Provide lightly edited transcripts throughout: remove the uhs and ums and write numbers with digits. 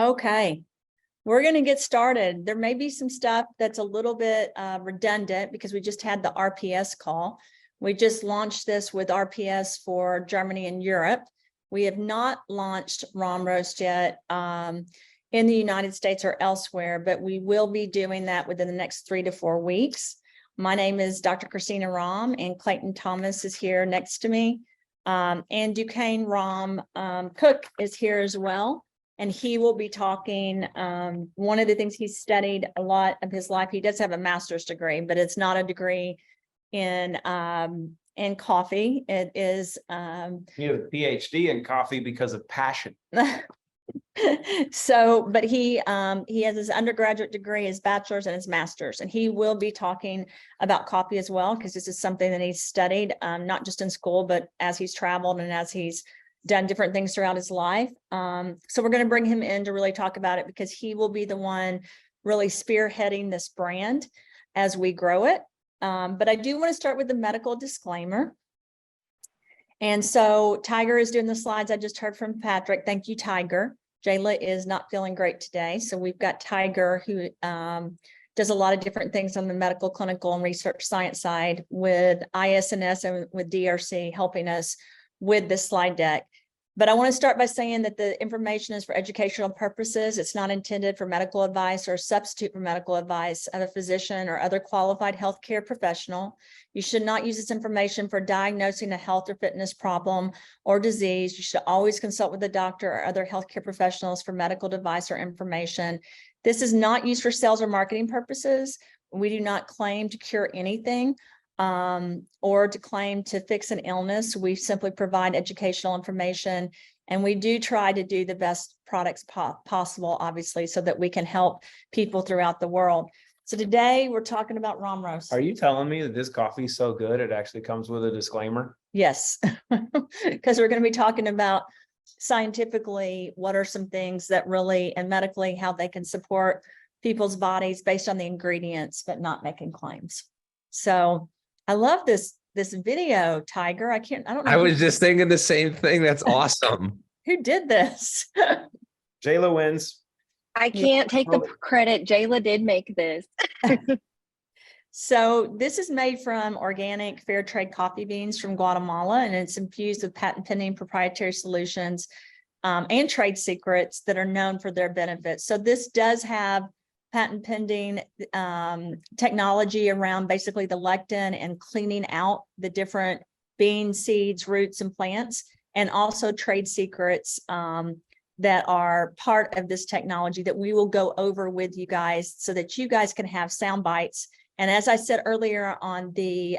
Okay, we're going to get started. There may be some stuff that's a little bit redundant because we just had the RPS call. We just launched this with RPS for Germany and Europe. We have not launched Rahm Roast yet in the United States or elsewhere, but we will be doing that within the next 3 to 4 weeks. My name is Dr. Christina Rahm, and Clayton Thomas is here next to me. And Duquesne Rahm Cook is here as well. And he will be talking, one of the things he's studied a lot of his life, he does have a master's degree, but it's not a degree in coffee. It is He has a PhD in coffee because of passion. So, but he has his undergraduate degree, his bachelor's and his master's, and he will be talking about coffee as well, because this is something that he's studied, not just in school, but as he's traveled and as he's done different things throughout his life. So we're going to bring him in to really talk about it, because he will be the one really spearheading this brand as we grow it. But I do want to start with the medical disclaimer. And so Tiger is doing the slides. I just heard from Patrick. Thank you, Tiger. Jayla is not feeling great today. So we've got Tiger, who does a lot of different things on the medical, clinical, and research science side with ISNS and with DRC, helping us with this slide deck. But I want to start by saying that the information is for educational purposes. It's not intended for medical advice or a substitute for medical advice of a physician or other qualified healthcare professional. You should not use this information for diagnosing a health or fitness problem or disease. You should always consult with a doctor or other healthcare professionals for medical advice or information. This is not used for sales or marketing purposes. We do not claim to cure anything or to claim to fix an illness. We simply provide educational information, and we do try to do the best products possible, obviously, so that we can help people throughout the world. So today we're talking about Rahm Roast. Are you telling me that this coffee is so good it actually comes with a disclaimer? Yes, because we're going to be talking about scientifically what are some things that really, and medically, how they can support people's bodies based on the ingredients, but not making claims. So I love this video, Tiger. I don't know. I was just thinking the same thing. That's awesome. Who did this? Jayla wins. I can't take the credit. Jayla did make this. So this is made from organic fair trade coffee beans from Guatemala, and it's infused with patent pending proprietary solutions and trade secrets that are known for their benefits. So this does have patent pending technology around basically the lectin and cleaning out the different bean seeds, roots, and plants, and also trade secrets that are part of this technology that we will go over with you guys so that you guys can have sound bites. And as I said earlier on the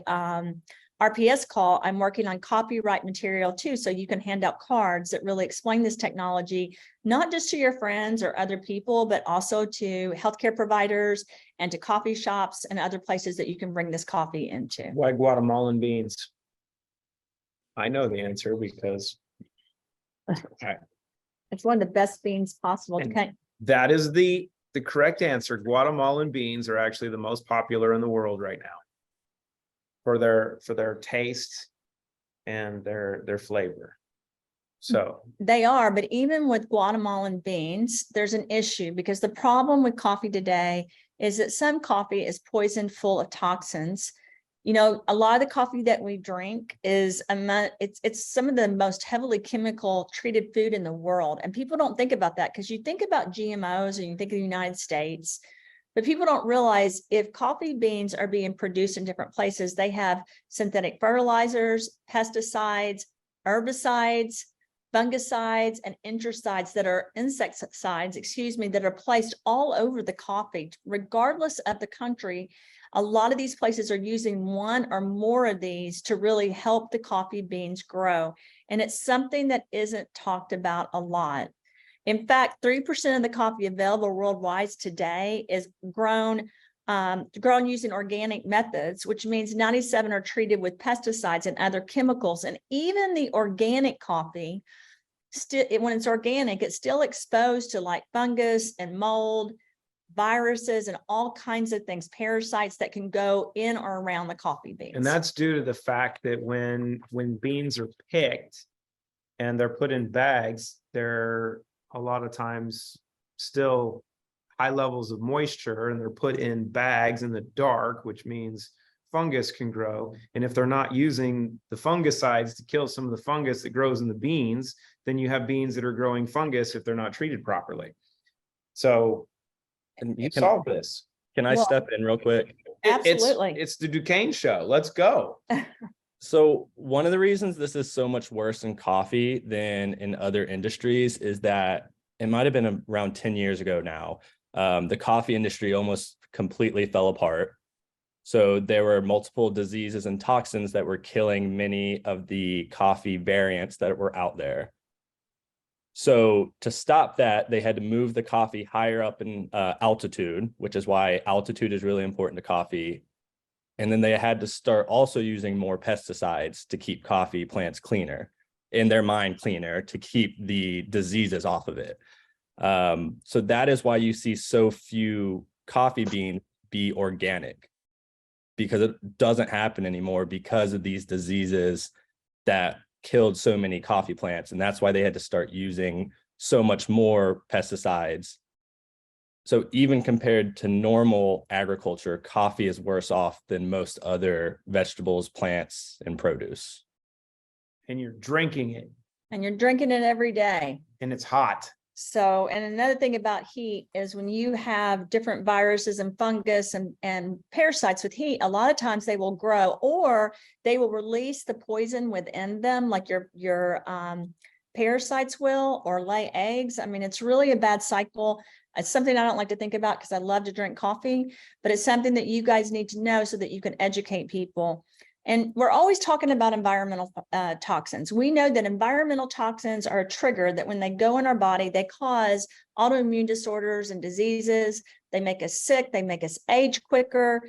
RPS call, I'm working on copyright material too, so you can hand out cards that really explain this technology, not just to your friends or other people, but also to healthcare providers and to coffee shops and other places that you can bring this coffee into. Why Guatemalan beans? I know the answer because It's one of the best beans possible. that is the correct answer. Guatemalan beans are actually the most popular in the world right now for their taste and their flavor. So they are, but even with Guatemalan beans, there's an issue, because the problem with coffee today is that some coffee is poisoned full of toxins. You know, a lot of the coffee that we drink is it's some of the most heavily chemical treated food in the world. And people don't think about that, because you think about GMOs and you think of the United States, but people don't realize if coffee beans are being produced in different places, they have synthetic fertilizers, pesticides, herbicides, fungicides, and insecticides that are that are placed all over the coffee, regardless of the country. A lot of these places are using one or more of these to really help the coffee beans grow. And it's something that isn't talked about a lot. In fact, 3% of the coffee available worldwide today is grown using organic methods, which means 97 are treated with pesticides and other chemicals. And even the organic coffee, when it's organic, it's still exposed to like fungus and mold, viruses, and all kinds of things, parasites that can go in or around the coffee beans. And that's due to the fact that when beans are picked and they're put in bags, they're a lot of times still high levels of moisture, and they're put in bags in the dark, which means fungus can grow. And if they're not using the fungicides to kill some of the fungus that grows in the beans, then you have beans that are growing fungus if they're not treated properly. So And you can, solve this. can I Well, step in real quick? Absolutely. It's the Duquesne show. Let's go. So one of the reasons this is so much worse in coffee than in other industries is that it might have been around 10 years ago now. The coffee industry almost completely fell apart. So there were multiple diseases and toxins that were killing many of the coffee variants that were out there. So to stop that, they had to move the coffee higher up in altitude, which is why altitude is really important to coffee. And then they had to start also using more pesticides to keep coffee plants cleaner, in their mind cleaner, to keep the diseases off of it. So that is why you see so few coffee beans be organic, because it doesn't happen anymore because of these diseases that killed so many coffee plants. And that's why they had to start using so much more pesticides. So even compared to normal agriculture, coffee is worse off than most other vegetables, plants, and produce. And you're drinking it, And you're drinking it every day. and it's hot. So, and another thing about heat is when you have different viruses and fungus and parasites with heat, a lot of times they will grow, or they will release the poison within them, like your parasites will, or lay eggs. I mean, it's really a bad cycle. It's something I don't like to think about because I love to drink coffee, but it's something that you guys need to know so that you can educate people. And we're always talking about environmental toxins. We know that environmental toxins are a trigger that when they go in our body, they cause autoimmune disorders and diseases. They make us sick. They make us age quicker.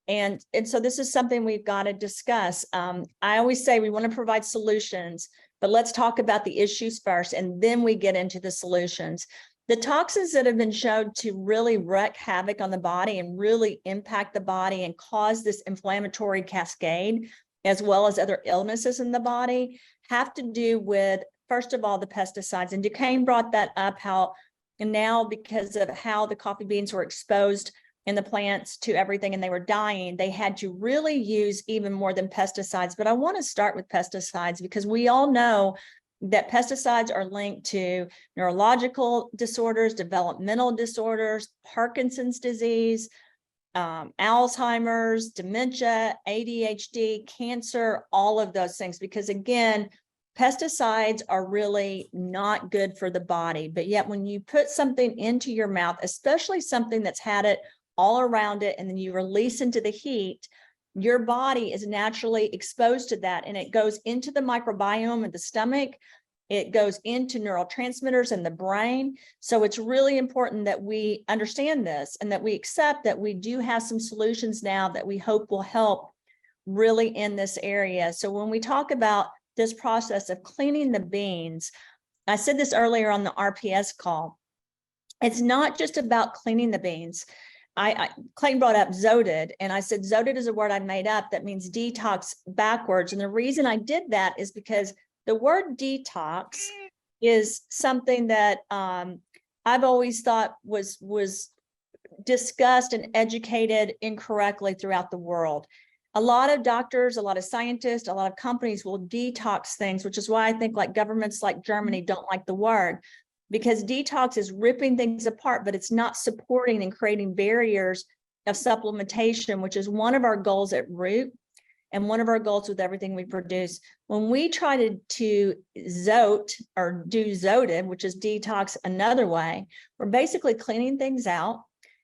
And so this is something we've got to discuss. I always say we want to provide solutions, but let's talk about the issues first, and then we get into the solutions. The toxins that have been shown to really wreak havoc on the body and really impact the body and cause this inflammatory cascade, as well as other illnesses in the body, have to do with, first of all, the pesticides. And Duquesne brought that up, how now because of how the coffee beans were exposed in the plants to everything and they were dying, they had to really use even more than pesticides. But I want to start with pesticides because we all know that pesticides are linked to neurological disorders, developmental disorders, Parkinson's disease, Alzheimer's, dementia, ADHD, cancer, all of those things. Because again, pesticides are really not good for the body. But yet when you put something into your mouth, especially something that's had it all around it, and then you release into the heat, your body is naturally exposed to that, and it goes into the microbiome of the stomach. It goes into neurotransmitters in the brain. So it's really important that we understand this and that we accept that we do have some solutions now that we hope will help really in this area. So when we talk about this process of cleaning the beans, I said this earlier on the RPS call, it's not just about cleaning the beans. Clayton brought up zodid, and I said zodid is a word I made up that means detox backwards. And the reason I did that is because the word detox is something that I've always thought was discussed and educated incorrectly throughout the world. A lot of doctors, a lot of scientists, a lot of companies will detox things, which is why I think like governments like Germany don't like the word, because detox is ripping things apart, but it's not supporting and creating barriers of supplementation, which is one of our goals at Root and one of our goals with everything we produce. When we try to zote or do zodid, which is detox another way, we're basically cleaning things out,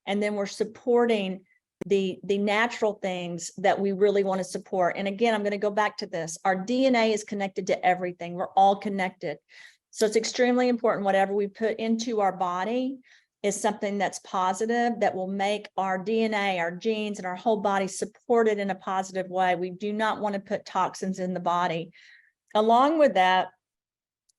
and then we're supporting the natural things that we really want to support. And again, I'm going to go back to this. Our DNA is connected to everything. We're all connected. So it's extremely important whatever we put into our body is something that's positive, that will make our DNA, our genes, and our whole body supported in a positive way. We do not want to put toxins in the body. Along with that,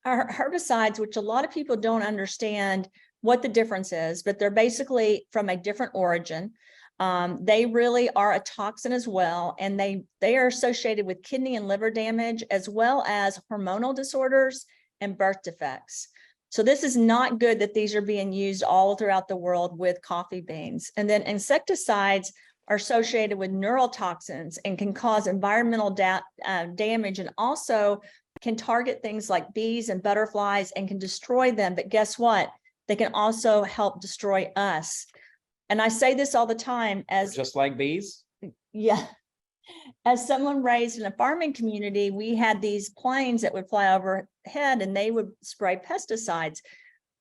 our herbicides, which a lot of people don't understand what the difference is, but they're basically from a different origin. They really are a toxin as well, and they are associated with kidney and liver damage, as well as hormonal disorders and birth defects. So this is not good that these are being used all throughout the world with coffee beans. And then insecticides are associated with neurotoxins and can cause environmental damage, and also can target things like bees and butterflies and can destroy them. But guess what? They can also help destroy us. And I say this all the time as Just like bees? yeah. As someone raised in a farming community, we had these planes that would fly overhead and they would spray pesticides.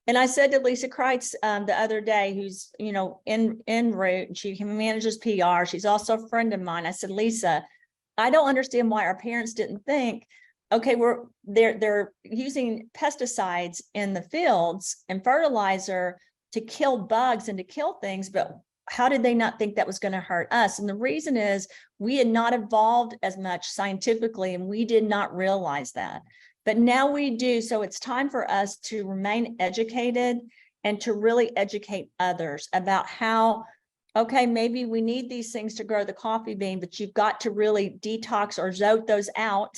And I said to Lisa Kreitz the other day, who's, you know, en route, she manages PR. She's also a friend of mine. I said, Lisa, I don't understand why our parents didn't think, okay, they're using pesticides in the fields and fertilizer to kill bugs and to kill things, but how did they not think that was going to hurt us? And the reason is we had not evolved as much scientifically, and we did not realize that. But now we do. So it's time for us to remain educated and to really educate others about how, okay, maybe we need these things to grow the coffee bean, but you've got to really detox or zote those out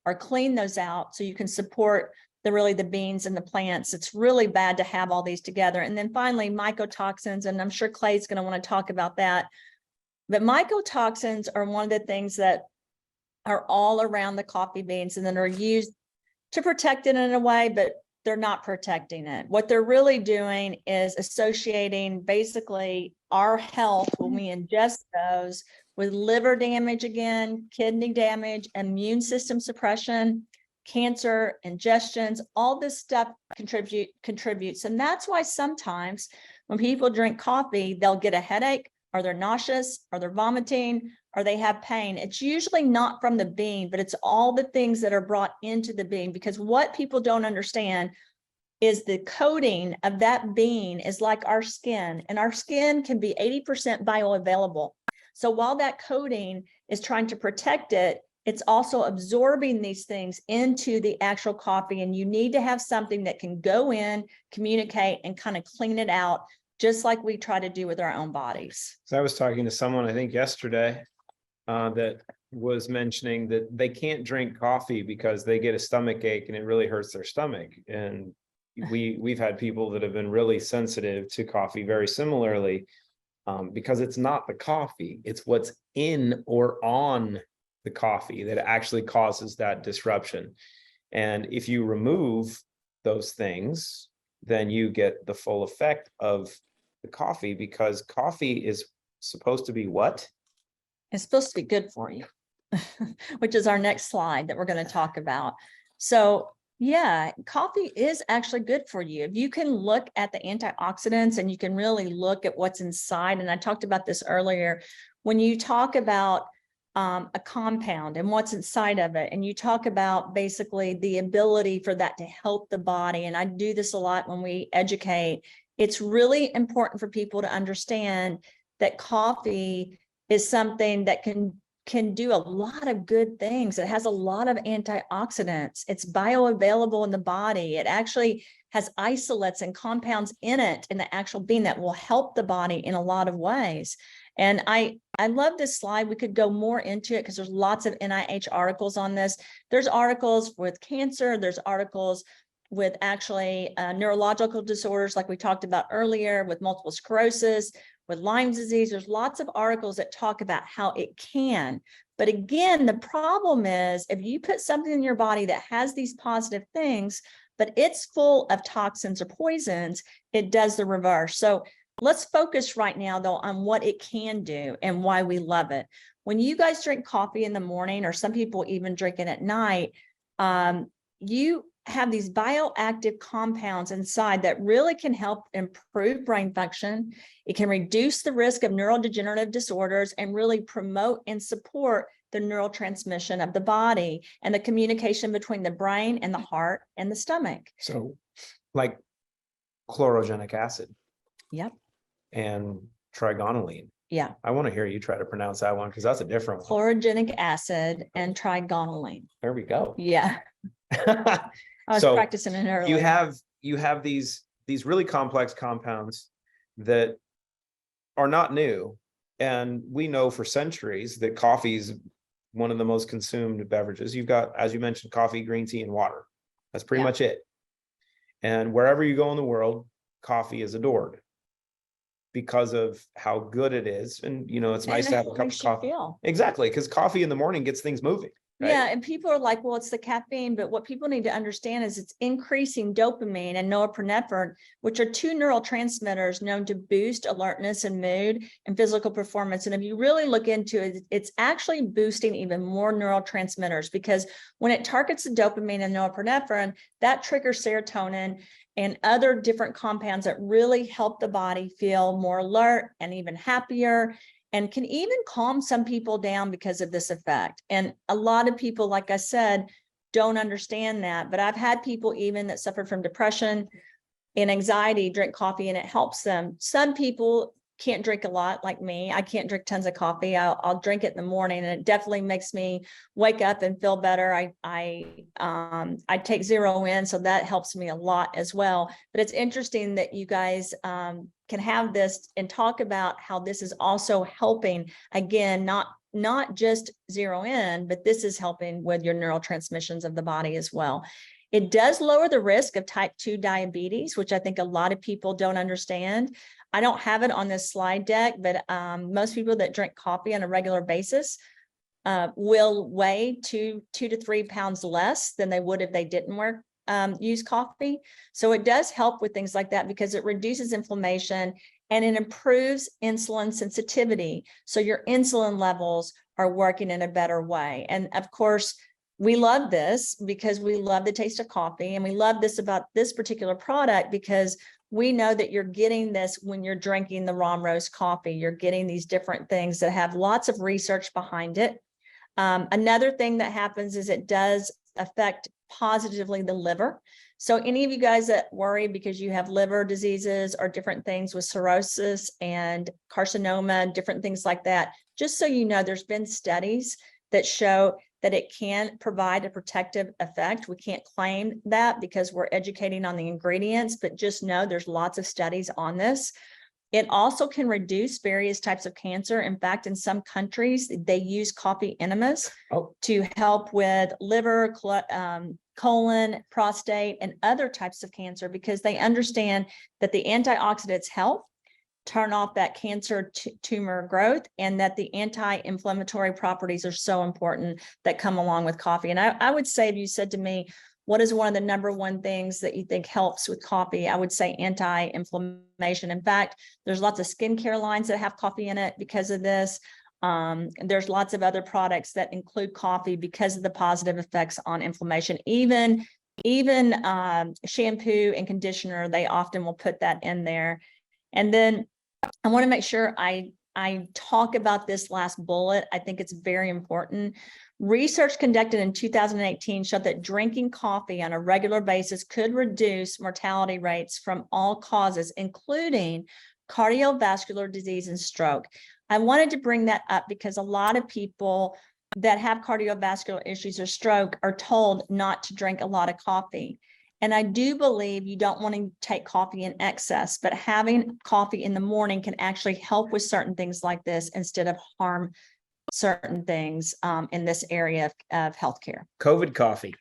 or clean those out so you can support the beans and the plants. It's really bad to have all these together. And then finally, mycotoxins, and I'm sure Clay's going to want to talk about that. But mycotoxins are one of the things that are all around the coffee beans and then are used to protect it in a way, but they're not protecting it. What they're really doing is associating basically our health when we ingest those with liver damage again, kidney damage, immune system suppression, cancer, ingestions, all this stuff contributes. And that's why sometimes when people drink coffee, they'll get a headache, or they're nauseous, or they're vomiting, or they have pain. It's usually not from the bean, but it's all the things that are brought into the bean, because what people don't understand is the coating of that bean is like our skin, and our skin can be 80% bioavailable. So while that coating is trying to protect it, it's also absorbing these things into the actual coffee, and you need to have something that can go in, communicate, and kind of clean it out, just like we try to do with our own bodies. So I was talking to someone, I think yesterday, that was mentioning that they can't drink coffee because they get a stomach ache and it really hurts their stomach. And we've had people that have been really sensitive to coffee very similarly, because it's not the coffee, it's what's in or on the coffee that actually causes that disruption. And if you remove those things, then you get the full effect of the coffee, because coffee is supposed to be what? It's supposed to be good for you, which is our next slide that we're going to talk about. So yeah, coffee is actually good for you. If you can look at the antioxidants and you can really look at what's inside, and I talked about this earlier, when you talk about a compound and what's inside of it, and you talk about basically the ability for that to help the body, and I do this a lot when we educate, it's really important for people to understand that coffee is something that can do a lot of good things. It has a lot of antioxidants. It's bioavailable in the body. It actually has isolates and compounds in it, in the actual bean, that will help the body in a lot of ways. And I love this slide. We could go more into it because there's lots of NIH articles on this. There's articles with cancer. There's articles with actually neurological disorders, like we talked about earlier, with multiple sclerosis, with Lyme's disease. There's lots of articles that talk about how it can. But again, the problem is if you put something in your body that has these positive things, but it's full of toxins or poisons, it does the reverse. So let's focus right now, though, on what it can do and why we love it. When you guys drink coffee in the morning, or some people even drink it at night, you have these bioactive compounds inside that really can help improve brain function. It can reduce the risk of neurodegenerative disorders and really promote and support the neurotransmission of the body and the communication between the brain and the heart and the stomach. So like chlorogenic acid. Yep. And trigonylene. Yeah. I want to hear you try to pronounce that one, because that's a different one. Chlorogenic acid and trigonylene. There we go. Yeah. I was So practicing it earlier. you have these really complex compounds that are not new. And we know for centuries that coffee is one of the most consumed beverages. You've got, as you mentioned, coffee, green tea, and water. That's pretty much it. And wherever you go in the world, coffee is adored because of how good it is. And, you know, it's nice to have a cup of Makes you coffee. feel. Exactly, because coffee in the morning gets things moving. Right? Yeah, and people are like, well, it's the caffeine, but what people need to understand is it's increasing dopamine and norepinephrine, which are two neurotransmitters known to boost alertness and mood and physical performance. And if you really look into it, it's actually boosting even more neurotransmitters, because when it targets the dopamine and norepinephrine, that triggers serotonin and other different compounds that really help the body feel more alert and even happier, and can even calm some people down because of this effect. And a lot of people, like I said, don't understand that. But I've had people even that suffer from depression and anxiety drink coffee and it helps them. Some people can't drink a lot, like me. I can't drink tons of coffee. I'll drink it in the morning, and it definitely makes me wake up and feel better. I take 0 in, so that helps me a lot as well. But it's interesting that you guys can have this and talk about how this is also helping, again, not just 0 in, but this is helping with your neurotransmissions of the body as well. It does lower the risk of type 2 diabetes, which I think a lot of people don't understand. I don't have it on this slide deck, but most people that drink coffee on a regular basis will weigh 2 to 3 pounds less than they would if they didn't use coffee. So it does help with things like that because it reduces inflammation and it improves insulin sensitivity. So your insulin levels are working in a better way. And of course, we love this because we love the taste of coffee, and we love this about this particular product because we know that you're getting this when you're drinking the Rahm Roast coffee. You're getting these different things that have lots of research behind it. Another thing that happens is it does affect positively the liver. So any of you guys that worry because you have liver diseases or different things with cirrhosis and carcinoma, different things like that, just so you know, there's been studies that show that it can provide a protective effect. We can't claim that because we're educating on the ingredients, but just know there's lots of studies on this. It also can reduce various types of cancer. In fact, in some countries, they use coffee enemas to help with liver, colon, prostate, and other types of cancer because they understand that the antioxidants help turn off that cancer tumor growth, and that the anti-inflammatory properties are so important that come along with coffee. And I would say, if you said to me, what is one of the #1 things that you think helps with coffee? I would say anti-inflammation. In fact, there's lots of skincare lines that have coffee in it because of this. There's lots of other products that include coffee because of the positive effects on inflammation. Even shampoo and conditioner, they often will put that in there. And then I want to make sure I talk about this last bullet. I think it's very important. Research conducted in 2018 showed that drinking coffee on a regular basis could reduce mortality rates from all causes, including cardiovascular disease and stroke. I wanted to bring that up because a lot of people that have cardiovascular issues or stroke are told not to drink a lot of coffee. And I do believe you don't want to take coffee in excess, but having coffee in the morning can actually help with certain things like this instead of harm certain things in this area of healthcare. COVID coffee.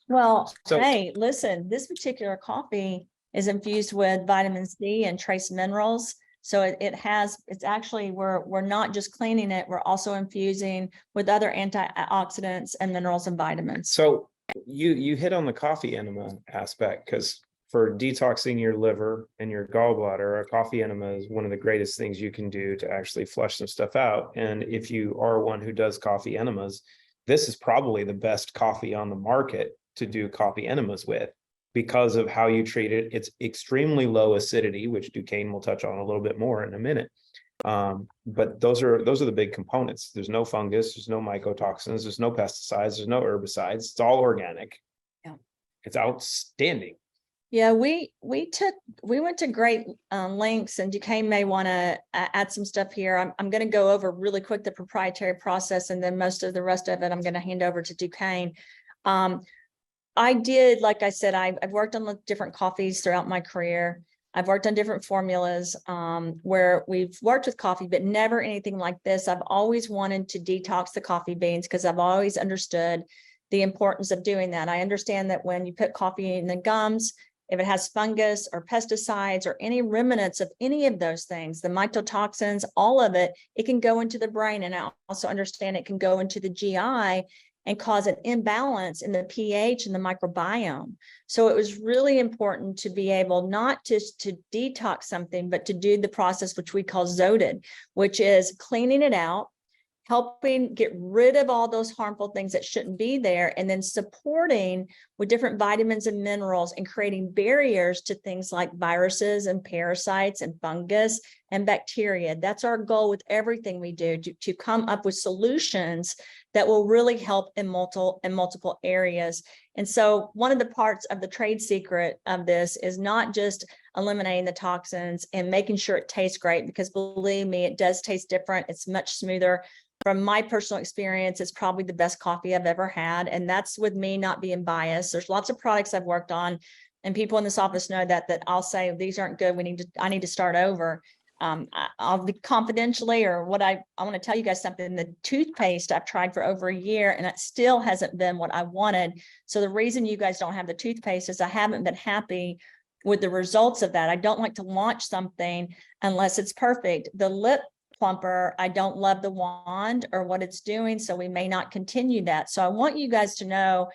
Well, So- hey, listen, this particular coffee is infused with vitamin C and trace minerals. So it's actually, we're not just cleaning it, we're also infusing with other antioxidants and minerals and vitamins. So you hit on the coffee enema aspect, because for detoxing your liver and your gallbladder, a coffee enema is one of the greatest things you can do to actually flush some stuff out. And if you are one who does coffee enemas, this is probably the best coffee on the market to do coffee enemas with, because of how you treat it. It's extremely low acidity, which Duquesne will touch on a little bit more in a minute. But those are the big components. There's no fungus, there's no mycotoxins, there's no pesticides, there's no herbicides. It's all organic. Yeah. It's outstanding. Yeah, we went to great lengths, and Duquesne may want to add some stuff here. I'm going to go over really quick the proprietary process, and then most of the rest of it I'm going to hand over to Duquesne. I did, like I said, I've worked on different coffees throughout my career. I've worked on different formulas where we've worked with coffee, but never anything like this. I've always wanted to detox the coffee beans because I've always understood the importance of doing that. I understand that when you put coffee in the gums, if it has fungus or pesticides or any remnants of any of those things, the mycotoxins, all of it, it can go into the brain. And I also understand it can go into the GI and cause an imbalance in the pH and the microbiome. So it was really important to be able not just to detox something, but to do the process, which we call ZODed, which is cleaning it out, helping get rid of all those harmful things that shouldn't be there, and then supporting with different vitamins and minerals and creating barriers to things like viruses and parasites and fungus and bacteria. That's our goal with everything we do, to come up with solutions that will really help in multiple areas. And so one of the parts of the trade secret of this is not just eliminating the toxins and making sure it tastes great, because believe me, it does taste different. It's much smoother. From my personal experience, it's probably the best coffee I've ever had. And that's with me not being biased. There's lots of products I've worked on, and people in this office know that I'll say, these aren't good. I need to start over. I'll be confidentially, or what I want to tell you guys something. The toothpaste I've tried for over a year and it still hasn't been what I wanted. So the reason you guys don't have the toothpaste is I haven't been happy with the results of that. I don't like to launch something unless it's perfect. The lip plumper, I don't love the wand or what it's doing, so we may not continue that. So I want you guys to know,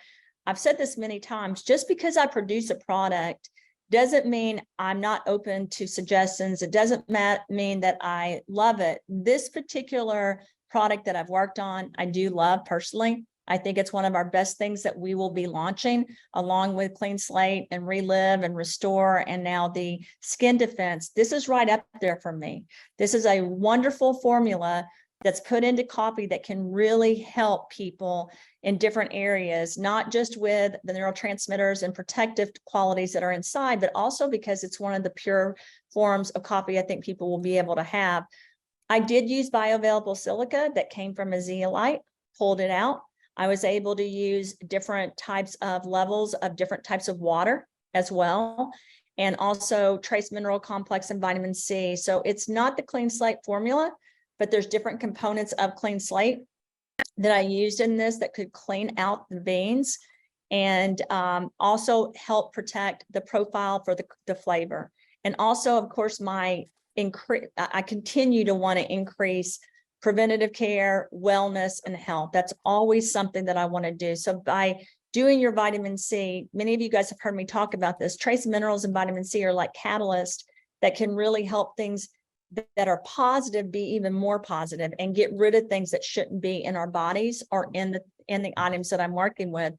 I've said this many times, just because I produce a product doesn't mean I'm not open to suggestions. It doesn't mean that I love it. This particular product that I've worked on, I do love personally. I think it's one of our best things that we will be launching, along with Clean Slate and Relive and Restore, and now the Skin Defense. This is right up there for me. This is a wonderful formula that's put into coffee that can really help people in different areas, not just with the neurotransmitters and protective qualities that are inside, but also because it's one of the pure forms of coffee I think people will be able to have. I did use bioavailable silica that came from a zeolite, pulled it out. I was able to use different types of levels of different types of water as well, and also trace mineral complex and vitamin C. So it's not the Clean Slate formula, but there's different components of Clean Slate that I used in this that could clean out the beans and also help protect the profile for the flavor. And also, of course, I continue to want to increase preventative care, wellness, and health. That's always something that I want to do. So by doing your vitamin C, many of you guys have heard me talk about this. Trace minerals and vitamin C are like catalysts that can really help things that are positive be even more positive, and get rid of things that shouldn't be in our bodies or in the items that I'm working with.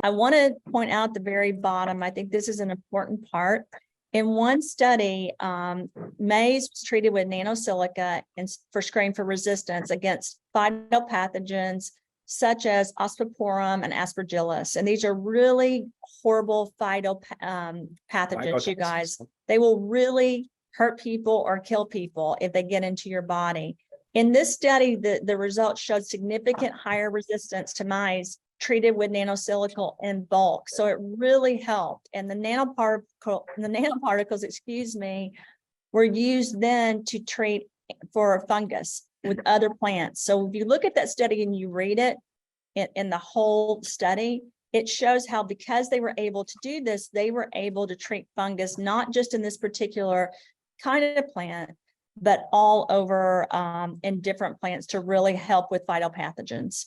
I want to point out at the very bottom, I think this is an important part. In one study, maize was treated with nanosilica and for screening for resistance against phytopathogens such as Osphoporum and Aspergillus. And these are really horrible pathogens, you guys. They will really hurt people or kill people if they get into your body. In this study, the results showed significant higher resistance to maize treated with nanosilica in bulk. So it really helped. And the nanoparticles, were used then to treat for fungus with other plants. So if you look at that study and you read it in the whole study, it shows how, because they were able to do this, they were able to treat fungus, not just in this particular kind of plant, but all over in different plants to really help with phytopathogens.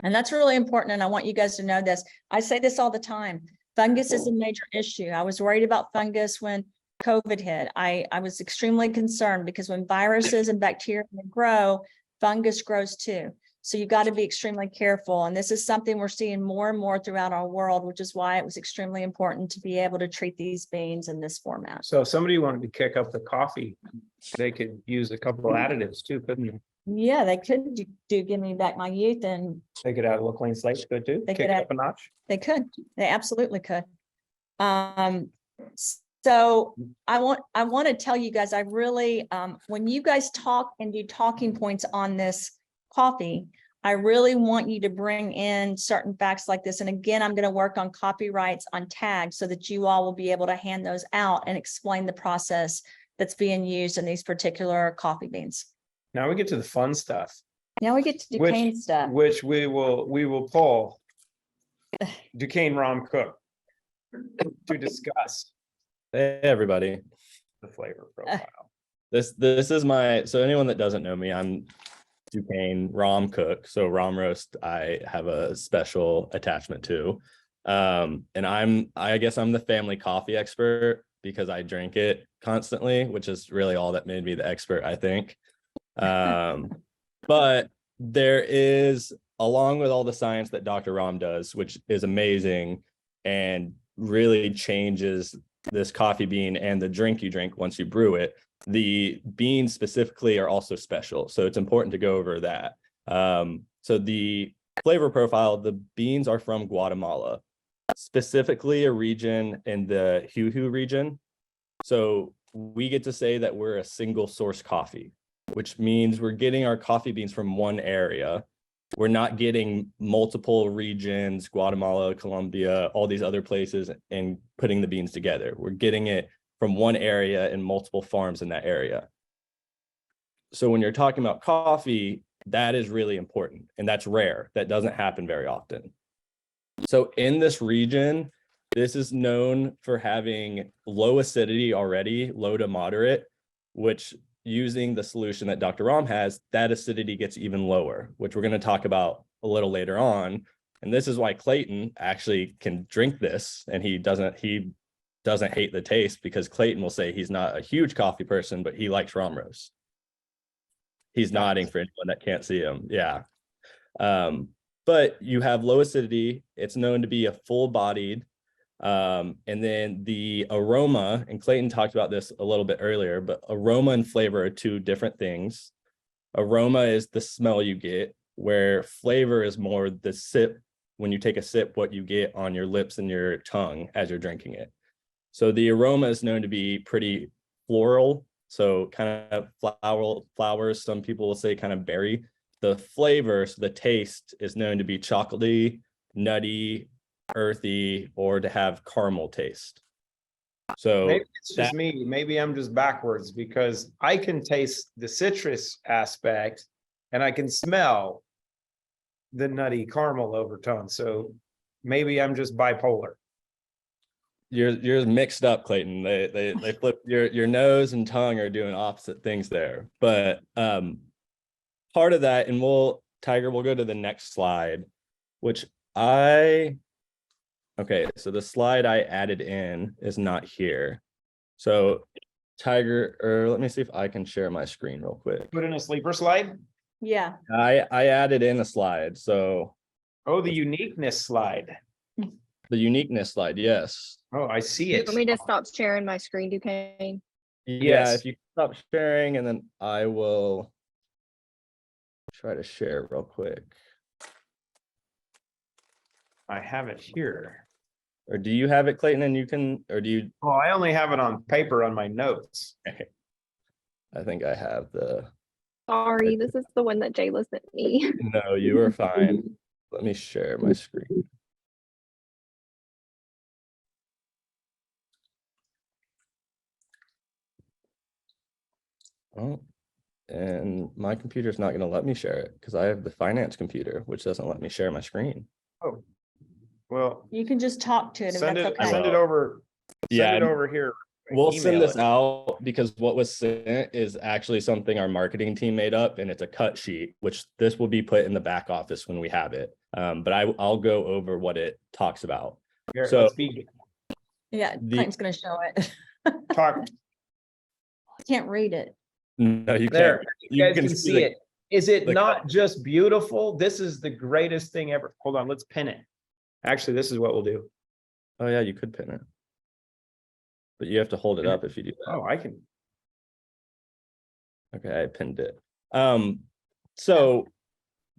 And that's really important. And I want you guys to know this. I say this all the time. Fungus is a major issue. I was worried about fungus when COVID hit. I was extremely concerned because when viruses and bacteria grow, fungus grows too. So you got to be extremely careful. And this is something we're seeing more and more throughout our world, which is why it was extremely important to be able to treat these beans in this format. So if somebody wanted to kick up the coffee, they could use a couple of additives too, couldn't they? Yeah, they could do Give Me Back My Youth, and They could add a little Clean Slate, good too. They Kick could it add- up a notch. they could. They absolutely could. So I want to tell you guys, I really, when you guys talk and do talking points on this coffee, I really want you to bring in certain facts like this. And again, I'm going to work on copyrights on tags so that you all will be able to hand those out and explain the process that's being used in these particular coffee beans. Now we get to the fun stuff, Now we get to do Which- cane stuff. which we will pull Duquesne Rom Cook to discuss Hey, everybody. the flavor profile. This is so anyone that doesn't know me, I'm Duquesne Rahm Cook. So Rahm Roast, I have a special attachment to. And I guess I'm the family coffee expert because I drink it constantly, which is really all that made me the expert, I think. But there is, along with all the science that Dr. Rahm does, which is amazing and really changes this coffee bean and the drink you drink once you brew it, the beans specifically are also special. So it's important to go over that. So the flavor profile, the beans are from Guatemala, specifically a region in the Juju region. So we get to say that we're a single source coffee, which means we're getting our coffee beans from one area. We're not getting multiple regions, Guatemala, Colombia, all these other places, and putting the beans together. We're getting it from one area and multiple farms in that area. So when you're talking about coffee, that is really important, and that's rare. That doesn't happen very often. So in this region, this is known for having low acidity already, low to moderate, which using the solution that Dr. Rahm has, that acidity gets even lower, which we're going to talk about a little later on. And this is why Clayton actually can drink this, and he doesn't hate the taste, because Clayton will say he's not a huge coffee person, but he likes Rahm Roast. He's nodding for anyone that can't see him. Yeah. But you have low acidity. It's known to be a full-bodied. And then the aroma, and Clayton talked about this a little bit earlier, but aroma and flavor are two different things. Aroma is the smell you get, where flavor is more the sip. When you take a sip, what you get on your lips and your tongue as you're drinking it. So the aroma is known to be pretty floral. So kind of flowers, some people will say kind of berry. The flavor, so the taste, is known to be chocolatey, nutty, earthy, or to have caramel taste. So Maybe it's just me. Maybe I'm just backwards, because I can taste the citrus aspect and I can smell the nutty caramel overtone. So maybe I'm just bipolar. you're mixed up, Clayton. They flip your nose and tongue are doing opposite things there. But part of that, and we'll go to the next slide, which okay, so the slide I added in is not here. So let me see if I can share my screen real quick. Put in a sleeper slide. Yeah. I added in a slide. So Oh, the uniqueness slide. the uniqueness slide, yes. Oh, I see You it. want me to stop sharing my screen, Duquesne? Yeah, Yes. if you stop sharing, and then I will try to share real quick. I have it here. Or do you have it, Clayton, and you can, or do you? Oh, I only have it on paper on my notes. I think I have the, Sorry, this is the one that Jayla sent me. no, you are fine. Let me share my screen. Oh, and my computer's not going to let me share it because I have the finance computer, which doesn't let me share my screen. Oh, well, You can just talk to it. send and it, that's send okay. it over. Yeah, Send it over here. We'll send Email this it. out because what was sent is actually something our marketing team made up, and it's a cut sheet, which this will be put in the back office when we have it. But I'll go over what it talks about. Here, So- let's be Yeah, Clayton's gonna show it. talk. I can't read it. No, you There, can't. you guys can see the- it. Is it the- not just beautiful? This is the greatest thing ever. Hold on, let's pin it. Actually, this is what we'll do. Oh yeah, you could pin it, but you have to hold it up if you do that. Oh, I can. Okay, I pinned it. So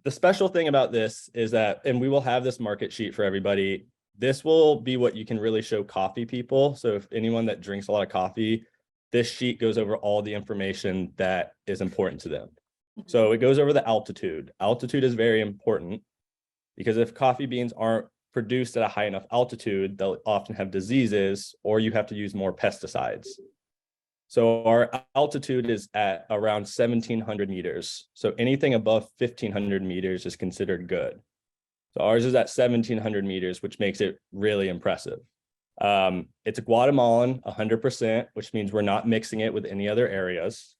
the special thing about this is that, and we will have this market sheet for everybody. This will be what you can really show coffee people. So if anyone that drinks a lot of coffee, this sheet goes over all the information that is important to them. So it goes over the altitude. Altitude is very important because if coffee beans aren't produced at a high enough altitude, they'll often have diseases, or you have to use more pesticides. So our altitude is at around 1,700 meters. So anything above 1,500 meters is considered good. So ours is at 1,700 meters, which makes it really impressive. It's a Guatemalan 100%, which means we're not mixing it with any other areas.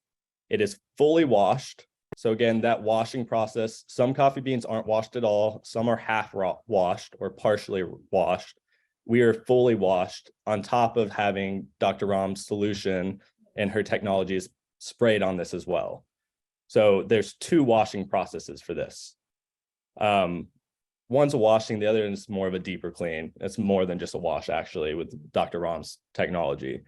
It is fully washed. So again, that washing process, some coffee beans aren't washed at all. Some are half washed or partially washed. We are fully washed on top of having Dr. Rahm's solution and her technology is sprayed on this as well. So there's 2 washing processes for this. One's a washing, the other is more of a deeper clean. It's more than just a wash, actually, with Dr. Rahm's technology.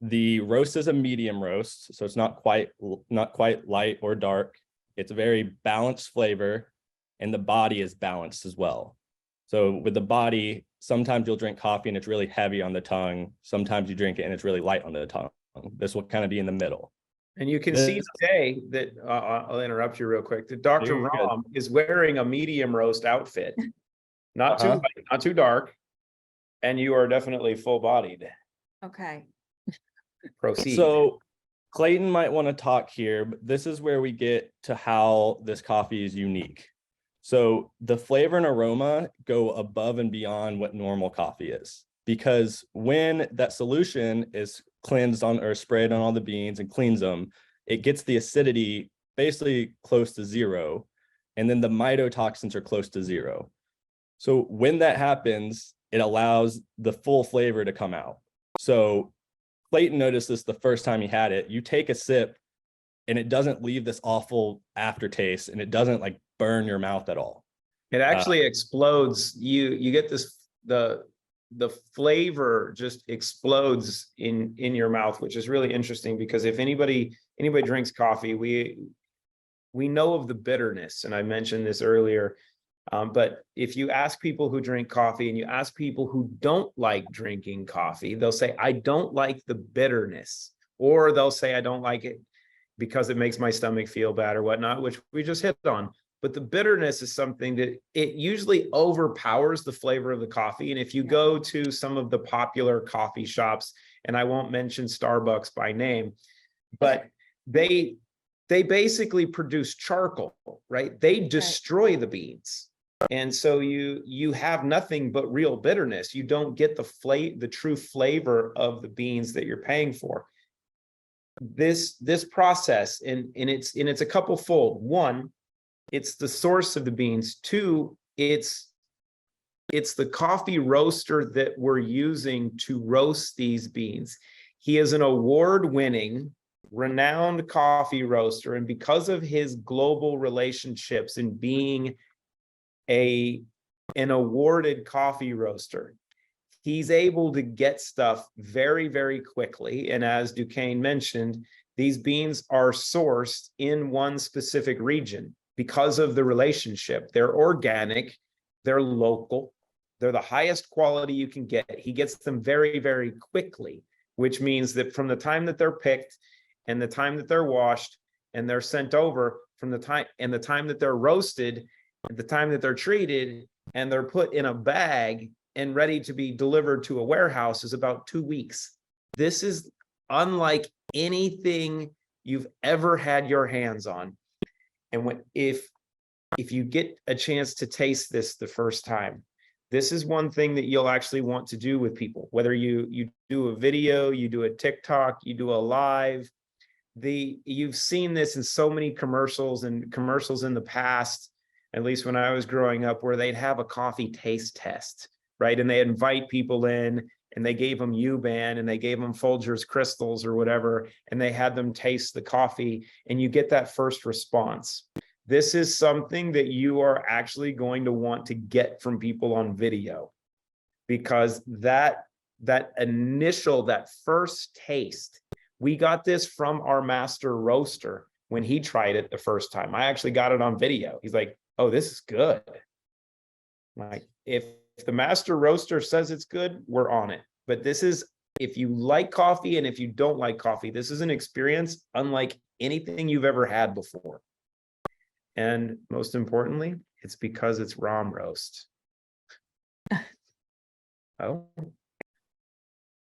The roast is a medium roast, so it's not quite light or dark. It's a very balanced flavor, and the body is balanced as well. So with the body, sometimes you'll drink coffee and it's really heavy on the tongue. Sometimes you drink it and it's really light on the tongue. This will kind of be in the middle. And you can see today that, I'll interrupt you real quick, that Dr. You're good. Rahm is wearing a medium roast outfit. Not too light, not too dark. And you are definitely full bodied. Okay. Proceed. So Clayton might want to talk here, but this is where we get to how this coffee is unique. So the flavor and aroma go above and beyond what normal coffee is, because when that solution is cleansed on or sprayed on all the beans and cleans them, it gets the acidity basically close to 0. And then the mycotoxins are close to 0. So when that happens, it allows the full flavor to come out. So Clayton noticed this the first time he had it. You take a sip and it doesn't leave this awful aftertaste, and it doesn't like burn your mouth at all. It actually explodes. You get this, the flavor just explodes in your mouth, which is really interesting, because if anybody drinks coffee, we know of the bitterness, and I mentioned this earlier. But if you ask people who drink coffee and you ask people who don't like drinking coffee, they'll say, I don't like the bitterness, or they'll say, I don't like it because it makes my stomach feel bad or whatnot, which we just hit on. But the bitterness is something that it usually overpowers the flavor of the coffee. And if you go to some of the popular coffee shops, and I won't mention Starbucks by name, but they basically produce charcoal, right? They destroy the beans. And so you have nothing but real bitterness. You don't get the true flavor of the beans that you're paying for. This process, and it's a couple fold. One, it's the source of the beans. 2, it's the coffee roaster that we're using to roast these beans. He is an award-winning, renowned coffee roaster, and because of his global relationships and being an awarded coffee roaster, he's able to get stuff very, very quickly. And as Duquesne mentioned, these beans are sourced in one specific region because of the relationship. They're organic, they're local, they're the highest quality you can get. He gets them very, very quickly, which means that from the time that they're picked and the time that they're washed and they're sent over, from the time that they're roasted, and the time that they're treated and they're put in a bag and ready to be delivered to a warehouse is about 2 weeks. This is unlike anything you've ever had your hands on. And if you get a chance to taste this the first time, this is one thing that you'll actually want to do with people, whether you do a video, you do a TikTok, you do a live. You've seen this in so many commercials in the past, at least when I was growing up, where they'd have a coffee taste test, right? And they invite people in and they gave them U-Ban and they gave them Folgers crystals or whatever, and they had them taste the coffee, and you get that first response. This is something that you are actually going to want to get from people on video, because that first taste, we got this from our master roaster when he tried it the first time. I actually got it on video. He's like, oh, this is good. Like, if the master roaster says it's good, we're on it. But this is, if you like coffee and if you don't like coffee, this is an experience unlike anything you've ever had before. And most importantly, it's because it's Rahm Roast. Oh.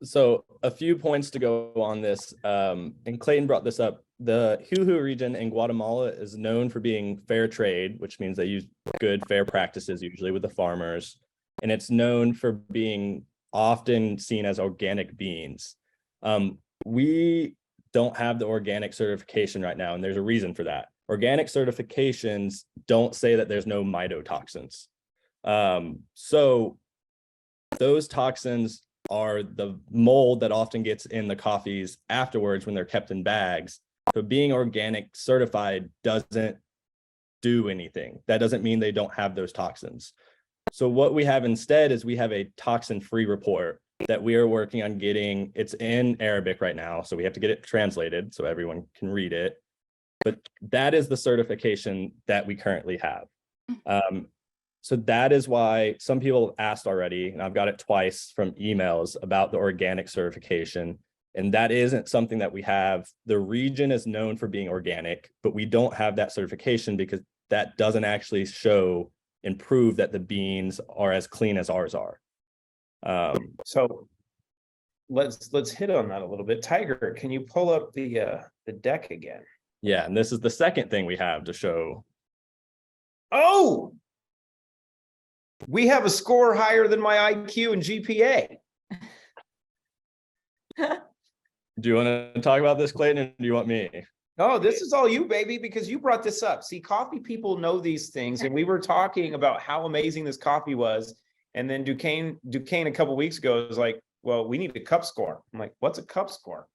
So a few points to go on this, and Clayton brought this up the Jujuy region in Guatemala is known for being fair trade, which means they use good, fair practices, usually with the farmers. And it's known for being often seen as organic beans. We don't have the organic certification right now, and there's a reason for that. Organic certifications don't say that there's no mycotoxins. So those toxins are the mold that often gets in the coffees afterwards when they're kept in bags. So being organic certified doesn't do anything. That doesn't mean they don't have those toxins. So what we have instead is we have a toxin-free report that we are working on getting. It's in Arabic right now, so we have to get it translated so everyone can read it. But that is the certification that we currently have. So that is why some people have asked already, and I've got it twice from emails about the organic certification. And that isn't something that we have. The region is known for being organic, but we don't have that certification because that doesn't actually show and prove that the beans are as clean as ours are. So let's hit on that a little bit. Tiger, can you pull up the deck again? Yeah, and this is the second thing we have to show. Oh, we have a score higher than my IQ and GPA. Do you want to talk about this, Clayton, or do you want me? Oh, this is all you, baby, because you brought this up. See, coffee people know these things, and we were talking about how amazing this coffee was. And then Duquesne a couple weeks ago was like, well, we need a cup score. I'm like, what's a cup score?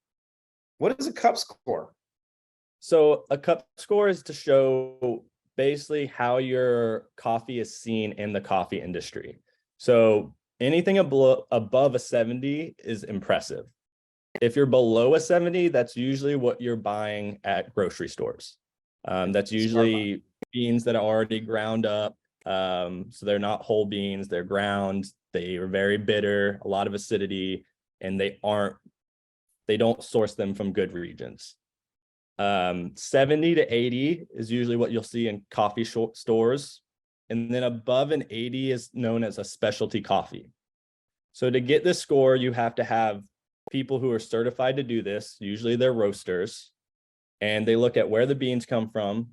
What is a cup score? So a cup score is to show basically how your coffee is seen in the coffee industry. So anything above a 70 is impressive. If you're below a 70, that's usually what you're buying at grocery stores. That's usually beans that are already ground up. So they're not whole beans, they're ground. They are very bitter, a lot of acidity, and they don't source them from good regions. 70 to 80 is usually what you'll see in coffee stores. And then above an 80 is known as a specialty coffee. So to get this score, you have to have people who are certified to do this. Usually they're roasters, and they look at where the beans come from,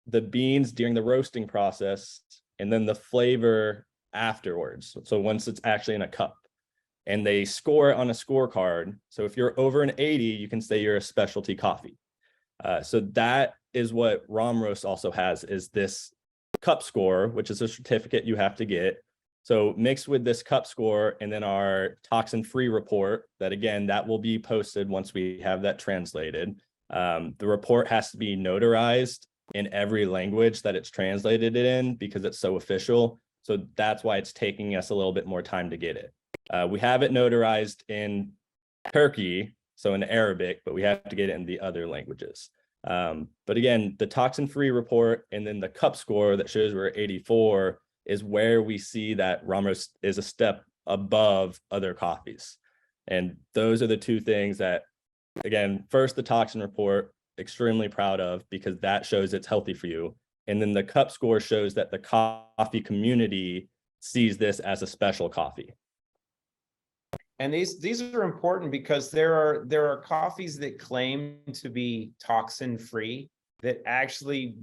the beans during the roasting process, and then the flavor afterwards. So once it's actually in a cup, and they score it on a scorecard. So if you're over an 80, you can say you're a specialty coffee. So that is what Rahm Roast also has, is this cup score, which is a certificate you have to get. So mixed with this cup score and then our toxin-free report, that again, that will be posted once we have that translated. The report has to be notarized in every language that it's translated in because it's so official. So that's why it's taking us a little bit more time to get it. We have it notarized in Turkey, so in Arabic, but we have to get it in the other languages. But again, the toxin-free report and then the cup score that shows we're 84 is where we see that Rahm Roast is a step above other coffees. And those are the two things that, again, first, the toxin report, extremely proud of because that shows it's healthy for you. And then the cup score shows that the coffee community sees this as a special coffee. And these are important because there are coffees that claim to be toxin-free that actually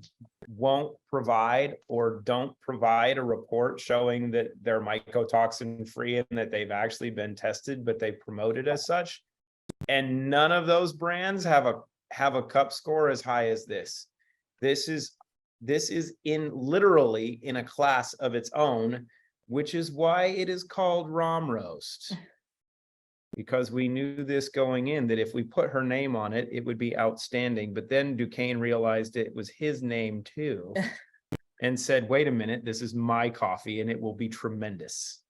won't provide or don't provide a report showing that they're mycotoxin-free and that they've actually been tested, but they promote it as such. And none of those brands have a cup score as high as this. This is literally in a class of its own, which is why it is called Rahm Roast. Because we knew this going in, that if we put her name on it, it would be outstanding. But then Duquesne realized it was his name too and said, wait a minute, this is my coffee and it will be tremendous.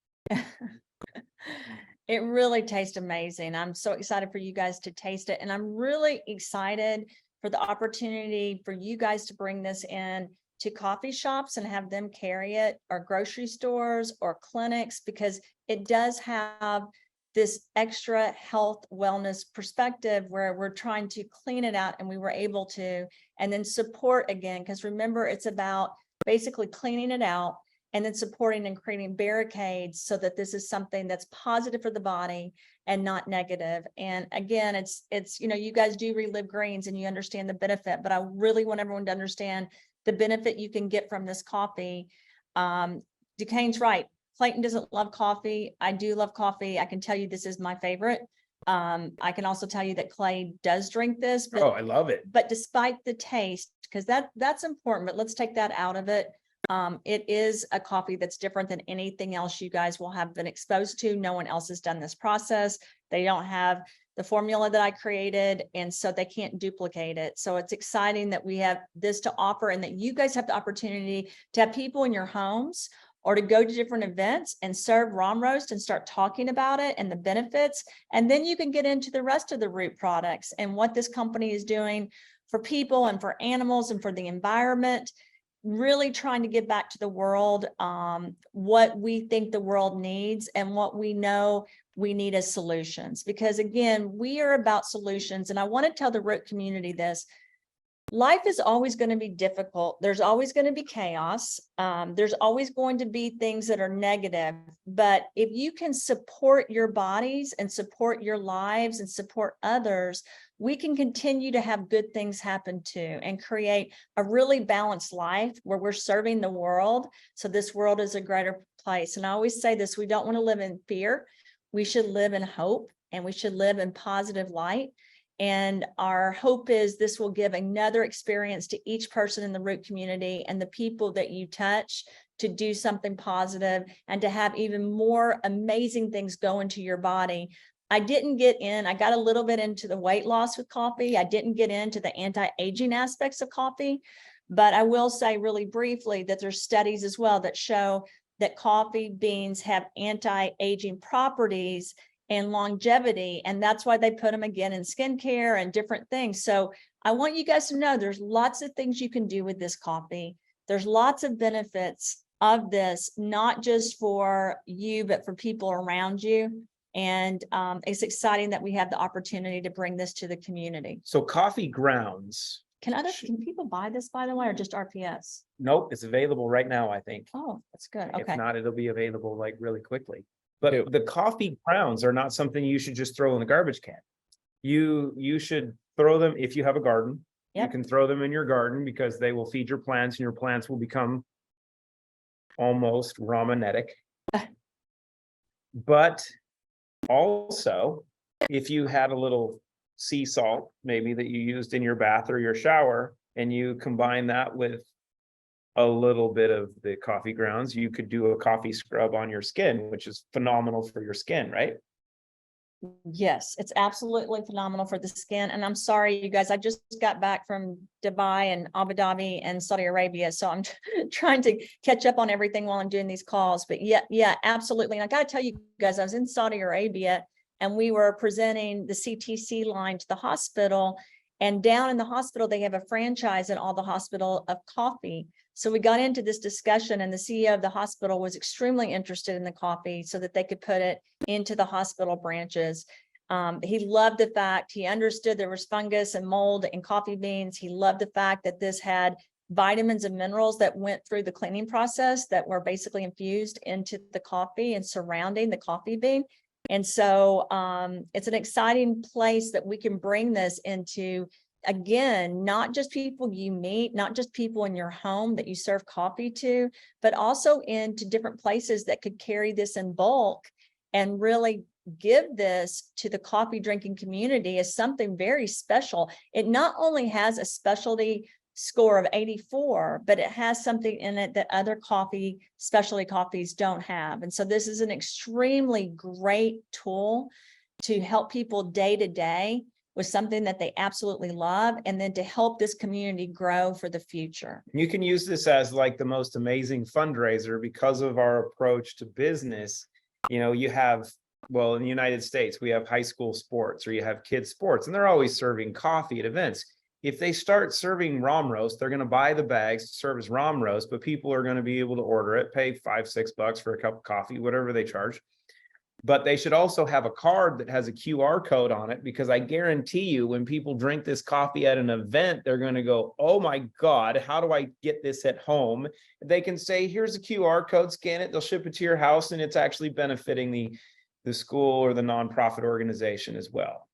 It really tastes amazing. I'm so excited for you guys to taste it. And I'm really excited for the opportunity for you guys to bring this in to coffee shops and have them carry it, or grocery stores or clinics, because it does have this extra health wellness perspective where we're trying to clean it out, and we were able to, and then support again, because remember, it's about basically cleaning it out and then supporting and creating barricades so that this is something that's positive for the body and not negative. And again, it's, you know, you guys do relive greens and you understand the benefit, but I really want everyone to understand the benefit you can get from this coffee. Duquesne's right. Clayton doesn't love coffee. I do love coffee. I can tell you this is my favorite. I can also tell you that Clay does drink this, but, Oh, I love it. but despite the taste, because that's important, but let's take that out of it. It is a coffee that's different than anything else you guys will have been exposed to. No one else has done this process. They don't have the formula that I created, and so they can't duplicate it. So it's exciting that we have this to offer and that you guys have the opportunity to have people in your homes or to go to different events and serve Rahm Roast and start talking about it and the benefits. And then you can get into the rest of the root products and what this company is doing for people and for animals and for the environment, really trying to give back to the world what we think the world needs and what we know we need as solutions. Because again, we are about solutions. And I want to tell the root community this. Life is always going to be difficult. There's always going to be chaos. There's always going to be things that are negative. But if you can support your bodies and support your lives and support others, we can continue to have good things happen too and create a really balanced life where we're serving the world. So this world is a greater place. And I always say this, we don't want to live in fear. We should live in hope and we should live in positive light. And our hope is this will give another experience to each person in the root community and the people that you touch to do something positive and to have even more amazing things go into your body. I got a little bit into the weight loss with coffee. I didn't get into the anti-aging aspects of coffee, but I will say really briefly that there's studies as well that show that coffee beans have anti-aging properties and longevity. And that's why they put them again in skincare and different things. So I want you guys to know there's lots of things you can do with this coffee. There's lots of benefits of this, not just for you, but for people around you. And it's exciting that we have the opportunity to bring this to the community. So coffee grounds. Can people buy this, by the way, or just RPS? Nope, it's available right now, I think. Oh, that's good. If Okay. not, it'll be available like really quickly. But the coffee grounds are not something you should just throw in the garbage can. You should throw them if you have a garden. You Yep. can throw them in your garden because they will feed your plants and your plants will become almost ramenetic. But also, if you had a little sea salt, maybe that you used in your bath or your shower, and you combine that with a little bit of the coffee grounds, you could do a coffee scrub on your skin, which is phenomenal for your skin, right? Yes, it's absolutely phenomenal for the skin. And I'm sorry, you guys, I just got back from Dubai and Abu Dhabi and Saudi Arabia. So I'm trying to catch up on everything while I'm doing these calls. But yeah, absolutely. And I got to tell you guys, I was in Saudi Arabia and we were presenting the CTC line to the hospital. And down in the hospital, they have a franchise in all the hospital of coffee. So we got into this discussion and the CEO of the hospital was extremely interested in the coffee so that they could put it into the hospital branches. He loved the fact, he understood there was fungus and mold in coffee beans. He loved the fact that this had vitamins and minerals that went through the cleaning process that were basically infused into the coffee and surrounding the coffee bean. And so it's an exciting place that we can bring this into, again, not just people you meet, not just people in your home that you serve coffee to, but also into different places that could carry this in bulk and really give this to the coffee drinking community as something very special. It not only has a specialty score of 84, but it has something in it that other specialty coffees don't have. And so this is an extremely great tool to help people day to day with something that they absolutely love, and then to help this community grow for the future. You can use this as like the most amazing fundraiser because of our approach to business. You know, you have, well, in the United States, we have high school sports or you have kids sports, and they're always serving coffee at events. If they start serving Rahm Roast, they're going to buy the bags to serve as Rahm Roast, but people are going to be able to order it, pay $5-6 for a cup of coffee, whatever they charge. But they should also have a card that has a QR code on it, because I guarantee you when people drink this coffee at an event, they're going to go, oh my God, how do I get this at home? They can say, here's a QR code, scan it, they'll ship it to your house, and it's actually benefiting the school or the nonprofit organization as well.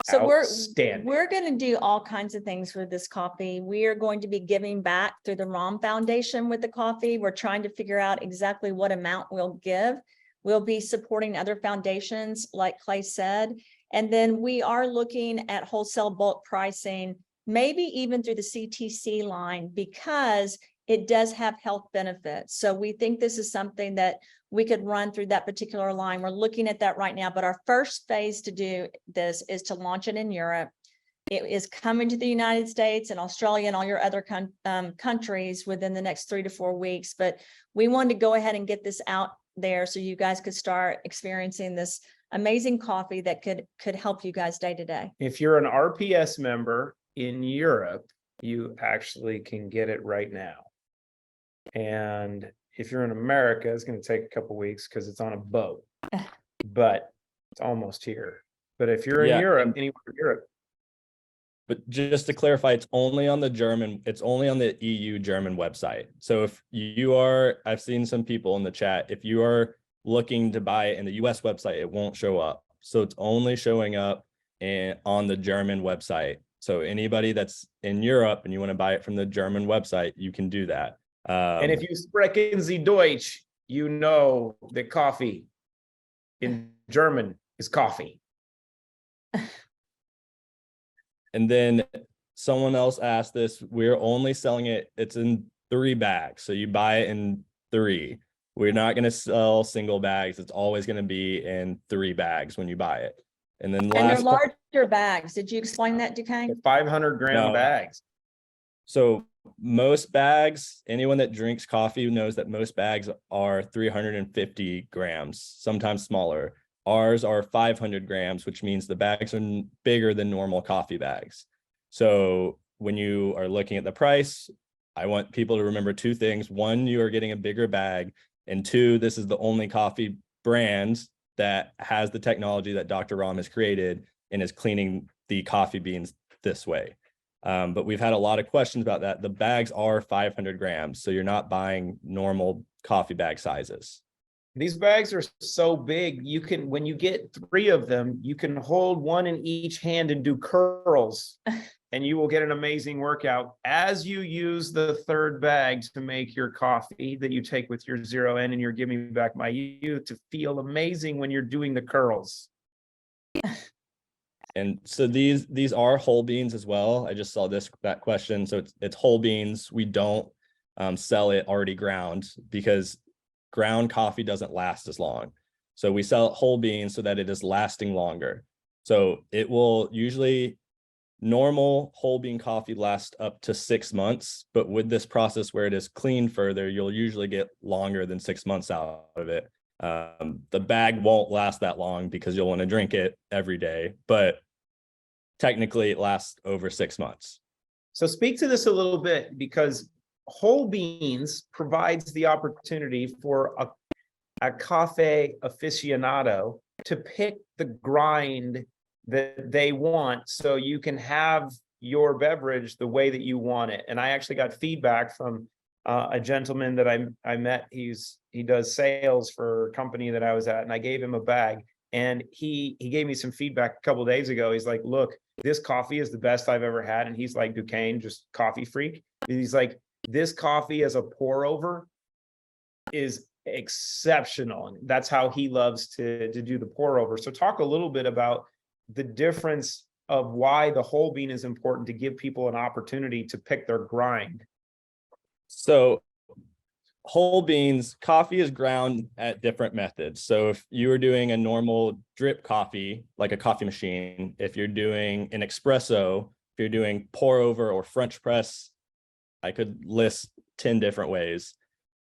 So Outstanding. we're going to do all kinds of things with this coffee. We are going to be giving back through the Rahm Foundation with the coffee. We're trying to figure out exactly what amount we'll give. We'll be supporting other foundations, like Clay said. And then we are looking at wholesale bulk pricing, maybe even through the CTC line, because it does have health benefits. So we think this is something that we could run through that particular line. We're looking at that right now, but our first phase to do this is to launch it in Europe. It is coming to the United States and Australia and all your other countries within the next 3 to 4 weeks. But we wanted to go ahead and get this out there so you guys could start experiencing this amazing coffee that could help you guys day to day. If you're an RPS member in Europe, you actually can get it right now. And if you're in America, it's going to take a couple weeks because it's on a boat, but it's almost here. But if you're in Europe, anywhere in Europe. But just to clarify, it's only on the EU German website. So if you are, I've seen some people in the chat, if you are looking to buy it in the US website, it won't show up. So it's only showing up on the German website. So anybody that's in Europe and you want to buy it from the German website, you can do that. And if you sprechen Sie Deutsch, you know that coffee in German is coffee. And then someone else asked this, we're only selling it, it's in 3 bags. So you buy it in 3. We're not going to sell single bags. It's always going to be in 3 bags when you buy it. And then And they're larger bags. Did you explain that, Duquesne? 500-gram bags. So most bags, anyone that drinks coffee knows that most bags are 350 grams, sometimes smaller. Ours are 500 grams, which means the bags are bigger than normal coffee bags. So when you are looking at the price, I want people to remember 2 things. 1, you are getting a bigger bag. And 2, this is the only coffee brand that has the technology that Dr. Rahm has created and is cleaning the coffee beans this way. But we've had a lot of questions about that. The bags are 500 grams, so you're not buying normal coffee bag sizes. These bags are so big, you can, when you get 3 of them, you can hold 1 in each hand and do curls, and you will get an amazing workout as you use the 3rd bag to make your coffee that you take with your 0 N and your Give Me Back My Youth to feel amazing when you're doing the curls. And so these are whole beans as well. I just saw that question. So it's whole beans. We don't sell it already ground because ground coffee doesn't last as long. So we sell whole beans so that it is lasting longer. So it will usually, normal whole bean coffee lasts up to 6 months, but with this process where it is cleaned further, you'll usually get longer than 6 months out of it. The bag won't last that long because you'll want to drink it every day, but technically it lasts over 6 months. So speak to this a little bit, because whole beans provides the opportunity for a cafe aficionado to pick the grind that they want so you can have your beverage the way that you want it. And I actually got feedback from a gentleman that I met. He does sales for a company that I was at, and I gave him a bag, and he gave me some feedback a couple of days ago. He's like, look, this coffee is the best I've ever had. And he's like, Duquesne, just coffee freak. And he's like, this coffee as a pour over is exceptional. And that's how he loves to do the pour over. So talk a little bit about the difference of why the whole bean is important to give people an opportunity to pick their grind. So whole beans, coffee is ground at different methods. So if you are doing a normal drip coffee, like a coffee machine, if you're doing an espresso, if you're doing pour over or French press, I could list 10 different ways,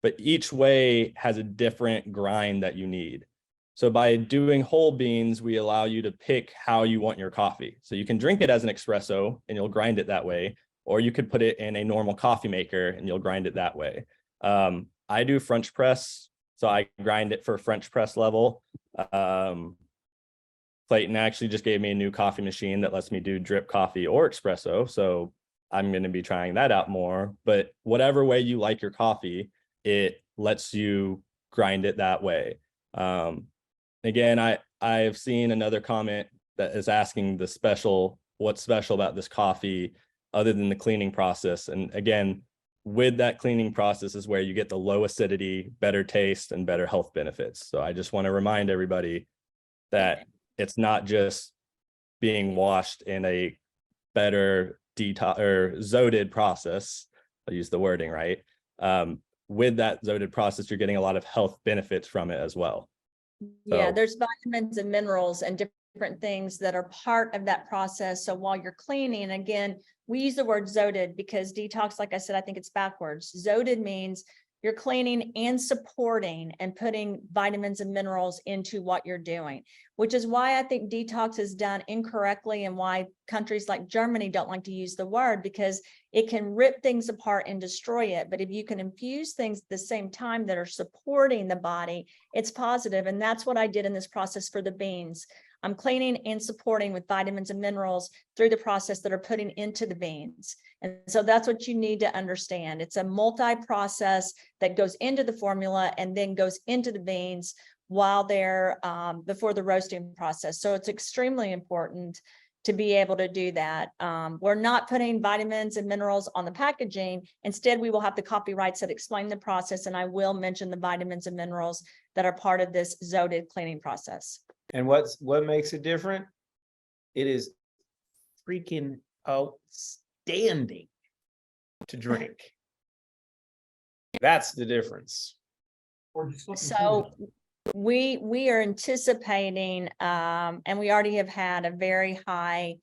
but each way has a different grind that you need. So by doing whole beans, we allow you to pick how you want your coffee. So you can drink it as an espresso and you'll grind it that way, or you could put it in a normal coffee maker and you'll grind it that way. I do French press So I grind it for French press level. Clayton actually just gave me a new coffee machine that lets me do drip coffee or espresso. So I'm going to be trying that out more. But whatever way you like your coffee, it lets you grind it that way. Again, I've seen another comment that is asking what's special about this coffee other than the cleaning process. And again, with that cleaning process is where you get the low acidity, better taste, and better health benefits. So I just want to remind everybody that it's not just being washed in a better detox or zoded process. I'll use the wording right. With that zoded process, you're getting a lot of health benefits from it as well. Yeah, So- there's vitamins and minerals and different things that are part of that process. So while you're cleaning, again, we use the word zoded because detox, like I said, I think it's backwards. Zoded means you're cleaning and supporting and putting vitamins and minerals into what you're doing, which is why I think detox is done incorrectly and why countries like Germany don't like to use the word, because it can rip things apart and destroy it. But if you can infuse things at the same time that are supporting the body, it's positive. And that's what I did in this process for the beans. I'm cleaning and supporting with vitamins and minerals through the process that are putting into the beans. And so that's what you need to understand. It's a multi-process that goes into the formula and then goes into the beans while they're before the roasting process. So it's extremely important to be able to do that. We're not putting vitamins and minerals on the packaging. Instead, we will have the copyrights that explain the process, and I will mention the vitamins and minerals that are part of this zoded cleaning process. And what makes it different? It is freaking outstanding to drink. That's the difference. So we are anticipating, and we already have had a very high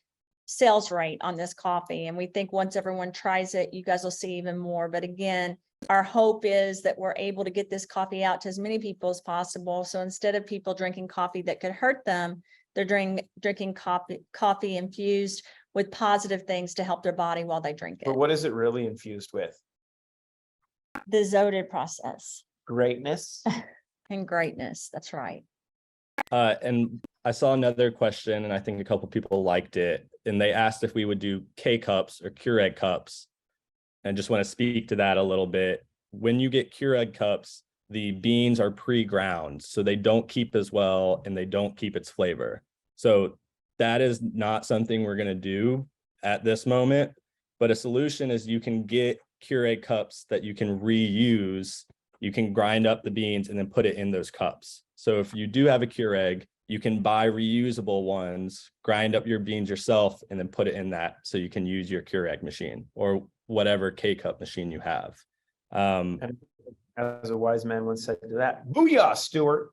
sales rate on this coffee. And we think once everyone tries it, you guys will see even more. But again, our hope is that we're able to get this coffee out to as many people as possible. So instead of people drinking coffee that could hurt them, they're drinking coffee infused with positive things to help their body while they drink it. But what is it really infused with? The zoded process Greatness. and greatness. That's right. And I saw another question, and I think a couple people liked it, and they asked if we would do K-cups or Keurig cups. And just want to speak to that a little bit. When you get Keurig cups, the beans are pre-ground, so they don't keep as well and they don't keep its flavor. So that is not something we're going to do at this moment. But a solution is you can get Keurig cups that you can reuse. You can grind up the beans and then put it in those cups. So if you do have a Keurig, you can buy reusable ones, grind up your beans yourself, and then put it in that so you can use your Keurig machine or whatever K-cup machine you have. As a wise man once said to that, booyah, Stuart.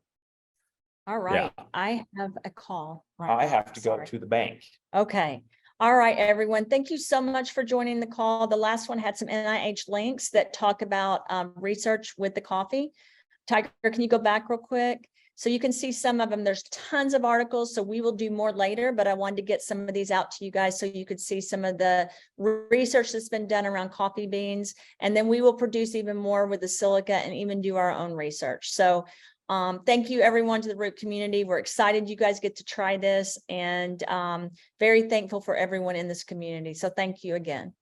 All right. I have a call. I now. have to go Sorry. to the bank. Okay. All right, everyone. Thank you so much for joining the call. The last one had some NIH links that talk about research with the coffee. Tiger, can you go back real quick? So you can see some of them. There's tons of articles, so we will do more later, but I wanted to get some of these out to you guys so you could see some of the research that's been done around coffee beans. And then we will produce even more with the silica and even do our own research. So thank you everyone to the Root community. We're excited you guys get to try this, and very thankful for everyone in this community. So thank you again.